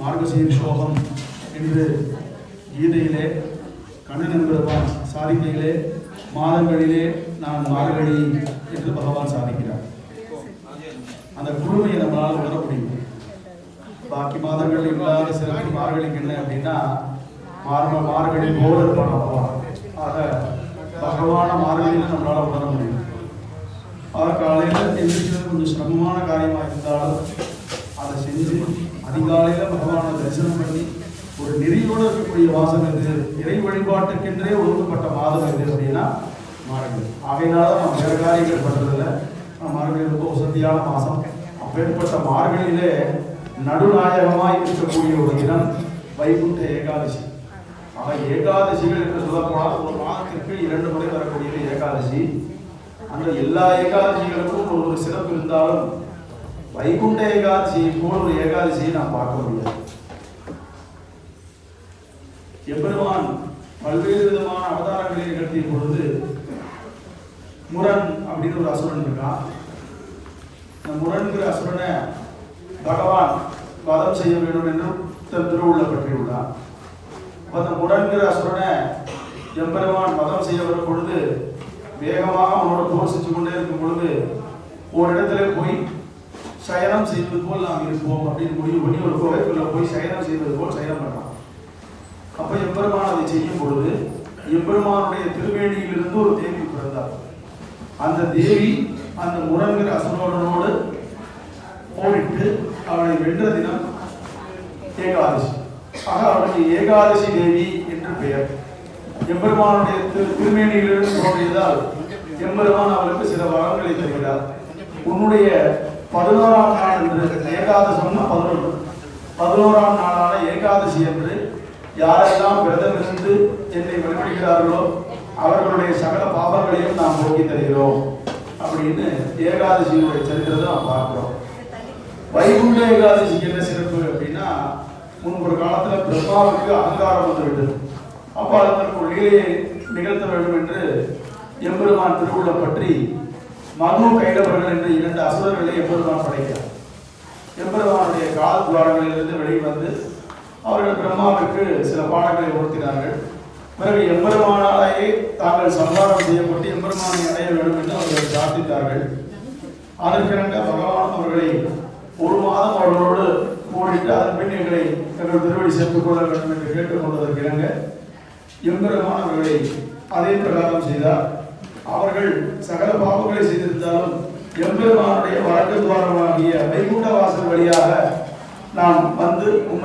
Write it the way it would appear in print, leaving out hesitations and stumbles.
மார்கசீர்ஷோகம் என்று கீதையிலே கண்ணன் என்பதுதான் சாதிக்கையிலே மாதங்களிலே நான் மார்கழி என்று பகவான் சாதிக்கிறார். அந்த குழுமையை நம்மளால் உணர முடியும். பாக்கி மாதங்கள் இல்லாத சிறப்பு மார்கழிக்கு என்ன அப்படின்னா மார்கழி போல இருப்பான் பகவான். ஆக பகவான மார்கழியில் நம்மளால் உணர முடியும். ஆக காலையில் எந்திரிக்கிறது கொஞ்சம் சிரமமான காரியமாக இருந்தாலும் அதை செஞ்சு அதிகாலையில் பகவானை தரிசனம் பண்ணி ஒரு நெறியோடு இருக்கக்கூடிய வாசம் எது, இறை வழிபாட்டுக்கென்றே ஒதுக்கப்பட்ட மாதம் எது அப்படின்னா மார்கழி. ஆகையினால நம்ம வேறு காரியங்கள் பண்ணுறதில்ல. மார்கழி ரொம்ப வசதியான மாதம். அப்பேற்பட்ட மார்கழியிலே நடுநாயகமாக இருக்கக்கூடிய ஒரு தினம் வைகுண்ட ஏகாதசி. ஆக ஏகாதசிகள் என்று சொல்லப்போனால் ஒரு மாதத்திற்கு 2 முறை வரக்கூடியது ஏகாதசி. அந்த எல்லா ஏகாதசிகளுக்கும் ஒரு சிறப்பு இருந்தாலும் வைகுண்ட ஏகாதசியை போல் ஒரு ஏகாதசியை நாம் பார்க்க முடியாது. எம்பெருமான் பல்வேறு விதமான அவதாரங்களை நிகழ்த்திய பொழுது முரண் அப்படின்னு ஒரு அசுரன் இருக்கான். இந்த முரண்கிற அசுரனை பகவான் வதம் செய்ய வேண்டும் என்று தன் திருவுள்ள பற்றியுள்ளார். அந்த முரண்கிற அசுரனை எம்பெருமான் வதம் செய்ய வரும் பொழுது வேகமாக அவனோட போர் செஞ்சு கொண்டே இருக்கும் பொழுது ஒரு இடத்துல போய் சயனம் செய்வது போல் நாம் இருப்போம் அப்படின்னு முடிவு பண்ணி ஒரு கோவைக்குள்ள போய் சயனம் செய்வது போல் சயனம் பண்ணலாம். அப்ப எம்பெருமான் அதை செய்யும் பொழுது எம்பெருமானுடைய திருவேணியிலிருந்து ஒரு தேவி பிறந்தார். அந்த தேவி அந்த முரண்கிற அசுரனோடு போரிட்டு அவளை வென்ற தினம் ஏகாதசி. ஆக அவளுக்கு ஏகாதசி தேவி என்று பெயர். எம்பெருமானுடைய திருமேனியிலிருந்து தோன்றியதால் எம்பெருமான் அவளுக்கு சில வரங்களை தருகிறார். உன்னுடைய 11ஆம் நாள் என்று ஏகாதசம்னா 11ஆம் நாளான ஏகாதசி என்று யாரெல்லாம் விரதம் இருந்து என்னை வழிபடுகிறார்களோ அவர்களுடைய சகல பாவங்களையும் நாம் போக்கி தருகிறோம் அப்படின்னு ஏகாதசியுடைய சரித்திரத்தை நாம் பார்க்கிறோம். வைகுண்ட ஏகாதசிக்கு என்ன சிறப்பு அப்படின்னா முன்பொரு காலத்துல பிரம்மாவுக்கு அகங்காரம் வந்துவிட்டது. அப்போ அதற்கு லீலையை நிகழ்த்த வேண்டும் என்று எம்பெருமான் திருவுள்ள பற்றி மனு கைடவர்கள் என்று 2 அசுரர்களை எம்பெருமான் படைக்கிறார். எம்பெருமானுடைய கால துவாரங்களிலிருந்து வெளிவந்து அவர்கள் பிரம்மாவுக்கு சில பாடங்களை உணர்த்தினார்கள். பிறகு எம்பெருமானாலேயே தாங்கள் சம்ஹாரம் செய்யப்பட்டு எம்பெருமானை அடைய வேண்டும் என்று அவர்கள் பிரார்த்தித்தார்கள். அதற்கிணங்க பகவான் அவர்களை 1 மாதம் அவர்களோடு போரிட்டு அதன் பின் எங்களை தங்கள் திருவடி சேர்த்துக் கொள்ள வேண்டும் என்று கேட்டுக்கொண்டதற்கிணங்க எம்பெருமான் அவர்களை அதே பிரகாரம் செய்தார். அவர்கள் சகல பாவங்களை செய்திருந்தாலும் எம்பெருமானுடைய வழக்கு துவாரமாகிய வைகுண்ட வாசல் வழியாக நாம் வந்து உண்மை